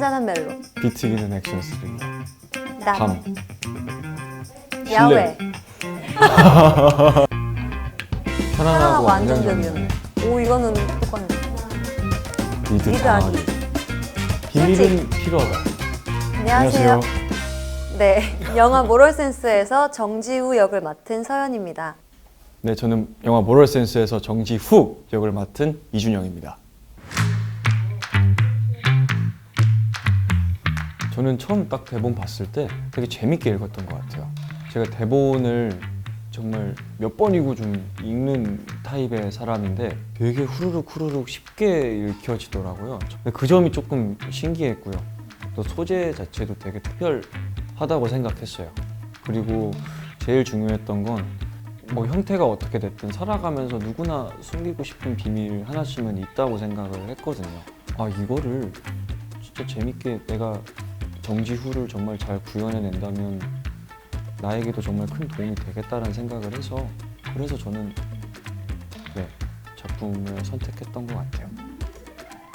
잔잔한 멜로. 비트기는 액션 스릴러. 나. 밤. 야외. 편안하고 안정적이었네. 오, 이거는 똑같네. 리드 리드 강하게. 비밀은 필요하다. 안녕하세요. 네, 영화 모럴센스에서 정지우 역을 맡은 서연입니다. 네, 저는 영화 모럴센스에서 정지후 역을 맡은 이준영입니다. 저는 처음 딱 대본 봤을 때 되게 재밌게 읽었던 것 같아요. 제가 대본을 정말 몇 번이고 좀 읽는 타입의 사람인데 되게 후루룩 쉽게 읽혀지더라고요. 그 점이 조금 신기했고요. 또 소재 자체도 되게 특별하다고 생각했어요. 그리고 제일 중요했던 건 뭐 형태가 어떻게 됐든 살아가면서 누구나 숨기고 싶은 비밀 하나씩은 있다고 생각을 했거든요. 아, 이거를 진짜 재밌게 내가 정지후를 정말 잘 구현해낸다면 나에게도 정말 큰 도움이 되겠다라는 생각을 해서 그래서 저는 작품을 선택했던 것 같아요.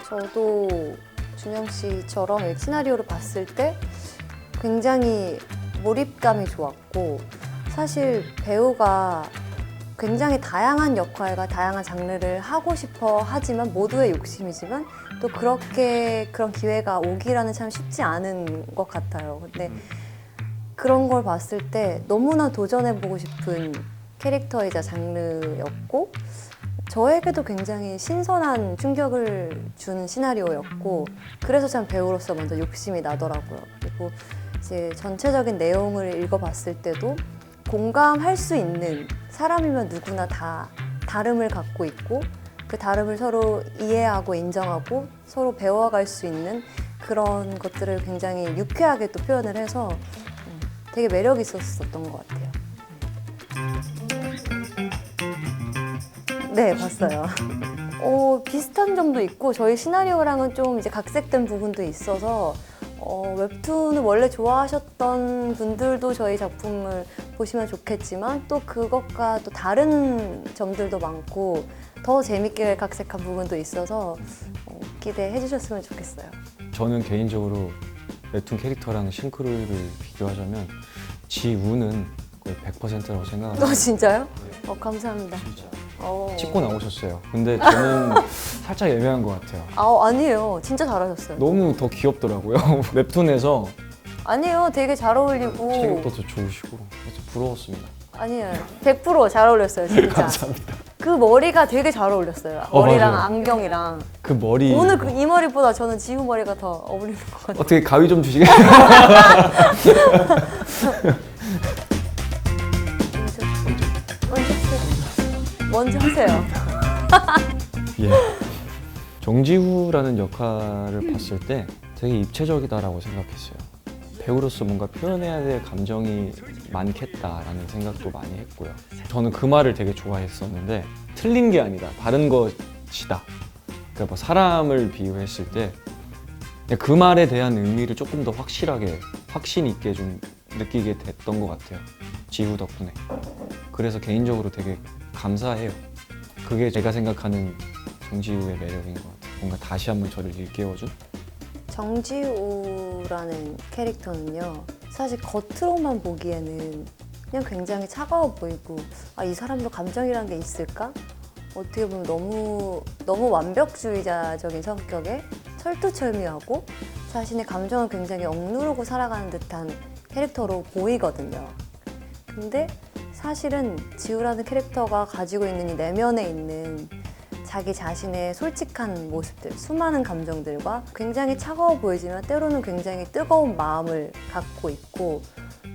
저도 준영 씨처럼 시나리오를 봤을 때 굉장히 몰입감이 좋았고, 사실 배우가 굉장히 다양한 역할과 다양한 장르를 하고 싶어 하지만 모두의 욕심이지만 또 그런 기회가 오기라는 참 쉽지 않은 것 같아요. 근데 그런 걸 봤을 때 너무나 도전해보고 싶은 캐릭터이자 장르였고, 저에게도 굉장히 신선한 충격을 주는 시나리오였고, 그래서 참 배우로서 먼저 욕심이 나더라고요. 그리고 이제 전체적인 내용을 읽어봤을 때도 공감할 수 있는, 사람이면 누구나 다 다름을 갖고 있고 그 다름을 서로 이해하고 인정하고 서로 배워갈 수 있는 그런 것들을 굉장히 유쾌하게 또 표현을 해서 되게 매력 있었던 것 같아요. 네, 봤어요. 비슷한 점도 있고 저희 시나리오랑은 좀 이제 각색된 부분도 있어서 웹툰을 원래 좋아하셨던 분들도 저희 작품을 보시면 좋겠지만 또 그것과 또 다른 점들도 많고 더 재밌게 각색한 부분도 있어서 기대해 주셨으면 좋겠어요. 저는 개인적으로 웹툰 캐릭터랑 싱크로율을 비교하자면 지우는 거의 100%라고 생각합니다. 진짜요? 감사합니다. 진짜. 찍고 나오셨어요. 근데 저는 살짝 애매한 것 같아요. 아니에요. 진짜 잘하셨어요. 너무 더 귀엽더라고요. 웹툰에서 아니에요. 되게 잘 어울리고 체격도 더 좋으시고 그래서 부러웠습니다. 아니에요. 100%잘 어울렸어요. 진짜. 감사합니다. 그 머리가 되게 잘 어울렸어요. 머리랑 맞아요. 안경이랑. 그 머리 오늘 이 머리보다 저는 지우 머리가 더 어울리는 것 같아요. 어떻게 가위 좀 주시겠어요? 먼저 하세요. 예. 정지후라는 역할을 봤을 때 되게 입체적이다라고 생각했어요. 배우로서 뭔가 표현해야 될 감정이 많겠다라는 생각도 많이 했고요. 저는 그 말을 되게 좋아했었는데 틀린 게 아니다, 다른 것이다. 그러니까 뭐 사람을 비유했을 때 그 말에 대한 의미를 조금 더 확실하게, 확신 있게 좀 느끼게 됐던 것 같아요. 지후 덕분에. 그래서 개인적으로 되게 감사해요. 그게 제가 생각하는 정지우의 매력인 것 같아요. 뭔가 다시 한번 저를 일깨워준? 정지우라는 캐릭터는요, 사실 겉으로만 보기에는 그냥 굉장히 차가워 보이고, 이 사람도 감정이란 게 있을까? 어떻게 보면 너무 완벽주의자적인 성격에 철두철미하고 자신의 감정을 굉장히 억누르고 살아가는 듯한 캐릭터로 보이거든요. 근데 사실은 지우라는 캐릭터가 가지고 있는 이 내면에 있는 자기 자신의 솔직한 모습들, 수많은 감정들과 굉장히 차가워 보이지만 때로는 굉장히 뜨거운 마음을 갖고 있고,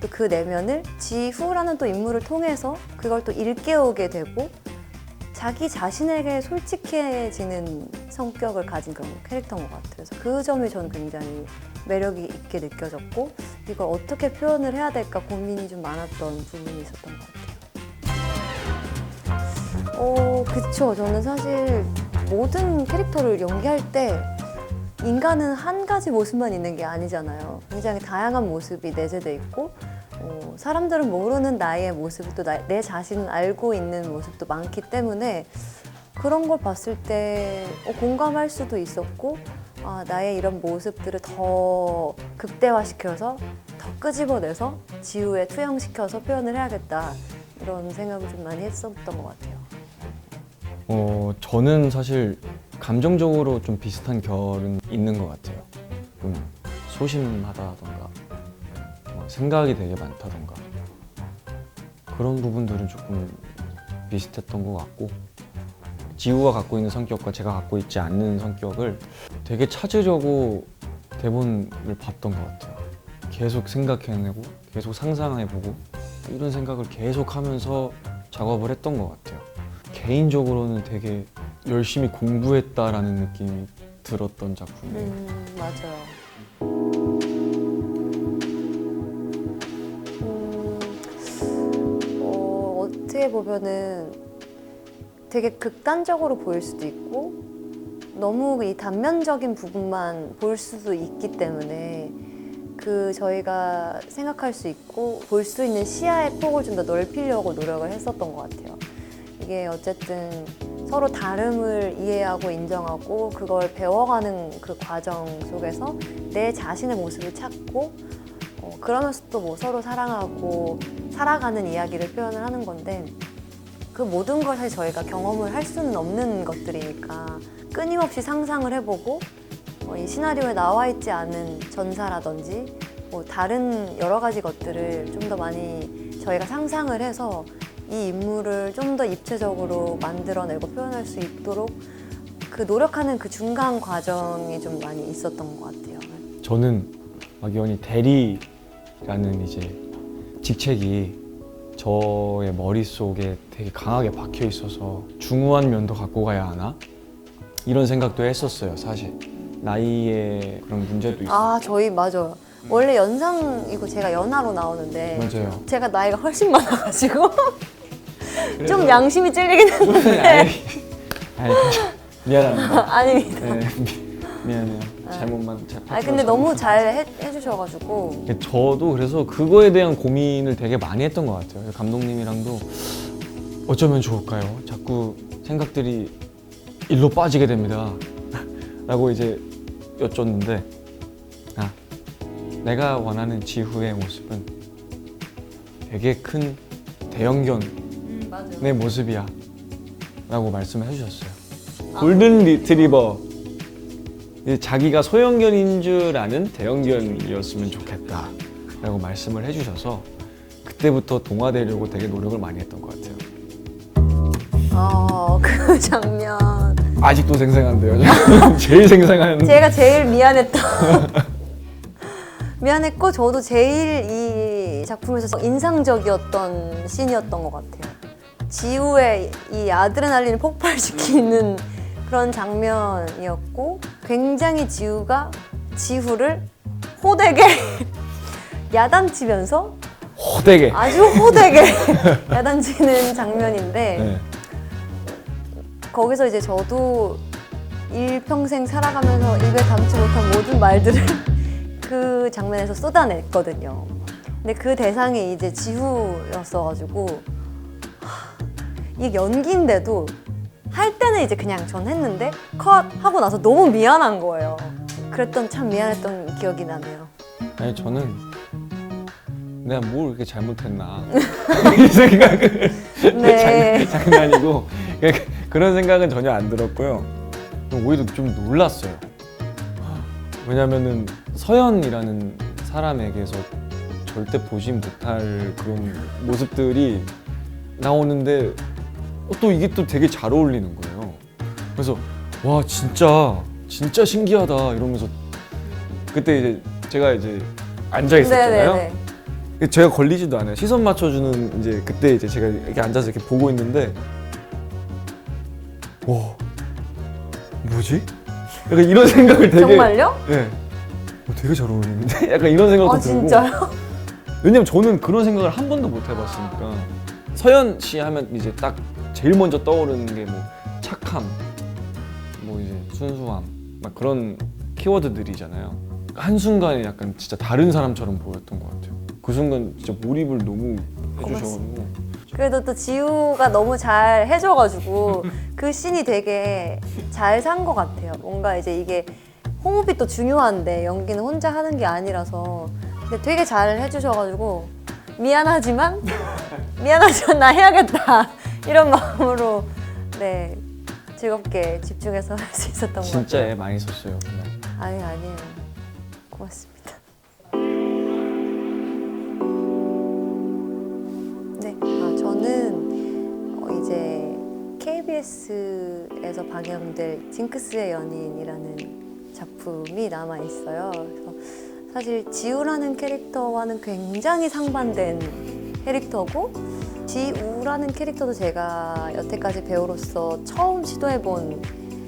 또 그 내면을 지후라는 또 인물을 통해서 그걸 또 일깨우게 되고 자기 자신에게 솔직해지는 성격을 가진 그런 캐릭터인 것 같아요. 그래서 그 점이 저는 굉장히 매력이 있게 느껴졌고, 이걸 어떻게 표현을 해야 될까 고민이 좀 많았던 부분이 있었던 것 같아요. 그쵸. 저는 사실 모든 캐릭터를 연기할 때 인간은 한 가지 모습만 있는 게 아니잖아요. 굉장히 다양한 모습이 내재돼 있고, 사람들은 모르는 나의 모습, 또 내 자신을 알고 있는 모습도 많기 때문에 그런 걸 봤을 때 공감할 수도 있었고, 나의 이런 모습들을 더 극대화시켜서 더 끄집어내서 지우에 투영시켜서 표현을 해야겠다 이런 생각을 좀 많이 했었던 것 같아요. 저는 사실 감정적으로 좀 비슷한 결은 있는 것 같아요. 좀 소심하다던가 생각이 되게 많다던가 그런 부분들은 조금 비슷했던 것 같고, 지우가 갖고 있는 성격과 제가 갖고 있지 않는 성격을 되게 찾으려고 대본을 봤던 것 같아요. 계속 생각해내고 계속 상상해보고 이런 생각을 계속 하면서 작업을 했던 것 같아요. 개인적으로는 되게 열심히 공부했다라는 느낌이 들었던 작품이에요. 맞아요. 어떻게 보면은 되게 극단적으로 보일 수도 있고 너무 이 단면적인 부분만 볼 수도 있기 때문에 저희가 생각할 수 있고 볼 수 있는 시야의 폭을 좀 더 넓히려고 노력을 했었던 것 같아요. 이게 어쨌든 서로 다름을 이해하고 인정하고 그걸 배워가는 그 과정 속에서 내 자신의 모습을 찾고 그러면서 또 뭐 서로 사랑하고 살아가는 이야기를 표현을 하는 건데, 그 모든 걸 사실 저희가 경험을 할 수는 없는 것들이니까 끊임없이 상상을 해보고 이 시나리오에 나와 있지 않은 전사라든지 뭐 다른 여러 가지 것들을 좀 더 많이 저희가 상상을 해서 이 인물을 좀 더 입체적으로 만들어내고 표현할 수 있도록 그 노력하는 그 중간 과정이 좀 많이 있었던 것 같아요. 저는 막연히 대리라는 이제 직책이 저의 머릿속에 되게 강하게 박혀 있어서 중후한 면도 갖고 가야 하나? 이런 생각도 했었어요, 사실. 나이에 그런 문제도 있어요. 저희 맞아요. 원래 연상이고 제가 연하로 나오는데 맞아요. 제가 나이가 훨씬 많아가지고 좀 양심이 찔리긴 했는데 아니, 미안합니다. 아닙니다. 네, 미안해요. 잘못만 잘. 근데 너무 잘 해주셔가지고 저도 그래서 그거에 대한 고민을 되게 많이 했던 것 같아요. 감독님이랑도 어쩌면 좋을까요? 자꾸 생각들이 일로 빠지게 됩니다. 라고 이제 여쭸는데, 내가 원하는 지후의 모습은 되게 큰 대형견의 모습이야 라고 말씀을 해주셨어요. 골든 리트리버, 자기가 소형견인 줄 아는 대형견이었으면 좋겠다 라고 말씀을 해주셔서 그때부터 동화되려고 되게 노력을 많이 했던 것 같아요. 그 장면 아직도 생생한데요. 제일 생생한. 제가 제일 미안했고 저도 제일 이 작품에서 인상적이었던 씬이었던 것 같아요. 지우의 이 아드레날린을 폭발시키는 그런 장면이었고, 굉장히 지우를 호되게 야단치면서 호되게 아주 호되게 야단치는 장면인데, 네. 거기서 이제 저도 일평생 살아가면서 입에 담지 못한 모든 말들을 그 장면에서 쏟아냈거든요. 근데 그 대상이 이제 지후였어가지고 이게 연기인데도 할 때는 이제 그냥 전 했는데 컷 하고 나서 너무 미안한 거예요. 그랬던 참 미안했던 기억이 나네요. 아니, 저는 내가 뭘 이렇게 잘못했나 이 생각을 네. 장난이고 그런 생각은 전혀 안 들었고요. 오히려 좀 놀랐어요. 왜냐면은 서연이라는 사람에게서 절대 보지 못할 그런 모습들이 나오는데 또 이게 또 되게 잘 어울리는 거예요. 그래서 와 진짜 신기하다 이러면서 그때 이제 제가 이제 앉아 있었잖아요. 네네네. 제가 걸리지도 않아요. 시선 맞춰주는 이제 그때 이제 제가 이렇게 앉아서 이렇게 보고 있는데, 와 뭐지? 약간 이런 생각을 되게. 정말요? 네. 되게 잘 어울리는데? 약간 이런 생각도 들고. 진짜요? 왜냐면 저는 그런 생각을 한 번도 못 해봤으니까. 서연 씨 하면 이제 딱 제일 먼저 떠오르는 게 뭐 착함, 뭐 이제 순수함, 막 그런 키워드들이잖아요. 한순간에 약간 진짜 다른 사람처럼 보였던 것 같아요. 그 순간 진짜 몰입을 너무 해주셔가지고. 그래도 또 지우가 너무 잘 해줘가지고 그 씬이 되게 잘 산 것 같아요. 뭔가 이제 이게 호흡이 또 중요한데 연기는 혼자 하는 게 아니라서 근데 되게 잘 해주셔가지고 미안하지만 나 해야겠다 이런 마음으로 네 즐겁게 집중해서 할 수 있었던 것 같아요. 진짜 애 많이 썼어요 그날. 아니에요. 고맙습니다. 네, 저는 이제 KBS에서 방영될 징크스의 연인이라는 작품이 남아 있어요. 그래서 사실 지우라는 캐릭터와는 굉장히 상반된 캐릭터고 지우라는 캐릭터도 제가 여태까지 배우로서 처음 시도해본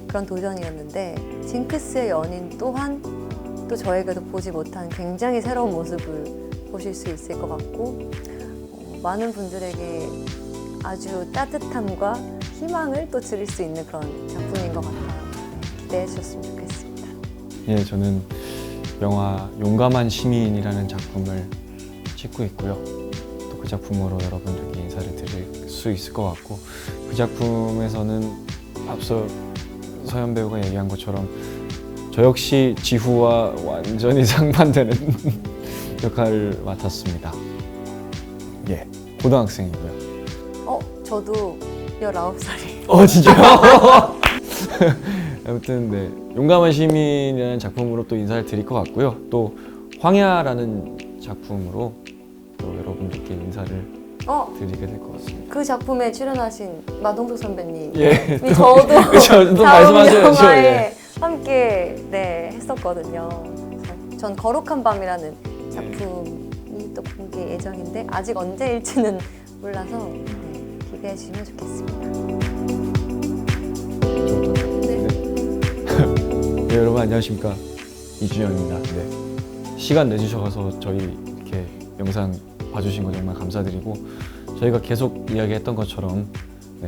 그런 도전이었는데 징크스의 연인 또한 또 저에게도 보지 못한 굉장히 새로운 모습을 보실 수 있을 것 같고 많은 분들에게 아주 따뜻함과 희망을 또 드릴 수 있는 그런 작품인 것 같아요. 네, 기대해 주셨으면 좋겠습니다. 예, 저는 영화 용감한 시민이라는 작품을 찍고 있고요. 또 그 작품으로 여러분들께 인사를 드릴 수 있을 것 같고 그 작품에서는 앞서 서현 배우가 얘기한 것처럼 저 역시 지후와 완전히 상반되는 역할을 맡았습니다. 예, 고등학생이고요. 저도 19살이에요. 진짜요? 아무튼 네, 용감한 시민이라는 작품으로 또 인사를 드릴 것 같고요. 또 황야라는 작품으로 또 여러분들께 인사를 드리게 될 것 같습니다. 그 작품에 출연하신 마동석 선배님이 예, 저도 그쵸, 또 다음 말씀하셔야죠. 영화에 예. 함께 했었거든요. 그래서 전 거룩한 밤이라는 작품이 또 공개 예정인데 아직 언제일지는 몰라서 기대해 주시면 좋겠습니다. 네, 여러분 안녕하십니까, 이준영입니다. 네, 시간 내주셔서 저희 이렇게 영상 봐주신 거 정말 감사드리고 저희가 계속 이야기했던 것처럼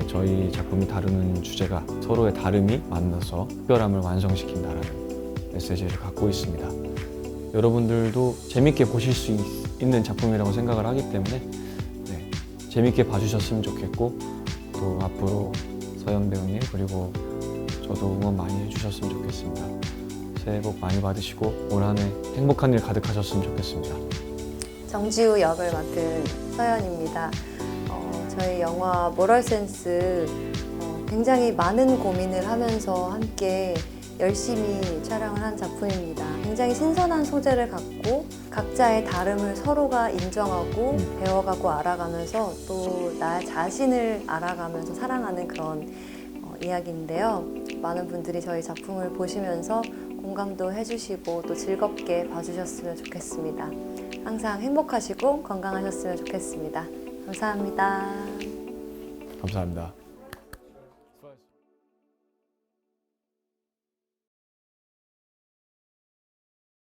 저희 작품이 다루는 주제가 서로의 다름이 만나서 특별함을 완성시킨다라는 메시지를 갖고 있습니다. 여러분들도 재밌게 보실 수 있는 작품이라고 생각을 하기 때문에 재밌게 봐주셨으면 좋겠고 또 앞으로 서현 배우님 그리고 저도 응원 많이 해주셨으면 좋겠습니다. 새해 복 많이 받으시고 올 한 해 행복한 일 가득하셨으면 좋겠습니다. 정지우 역을 맡은 서연입니다. 저희 영화 모럴센스 굉장히 많은 고민을 하면서 함께 열심히 촬영을 한 작품입니다. 굉장히 신선한 소재를 갖고 각자의 다름을 서로가 인정하고 배워가고 알아가면서 또 나 자신을 알아가면서 사랑하는 그런 이야기인데요. 많은 분들이 저희 작품을 보시면서 공감도 해주시고 또 즐겁게 봐주셨으면 좋겠습니다. 항상 행복하시고 건강하셨으면 좋겠습니다. 감사합니다. 감사합니다.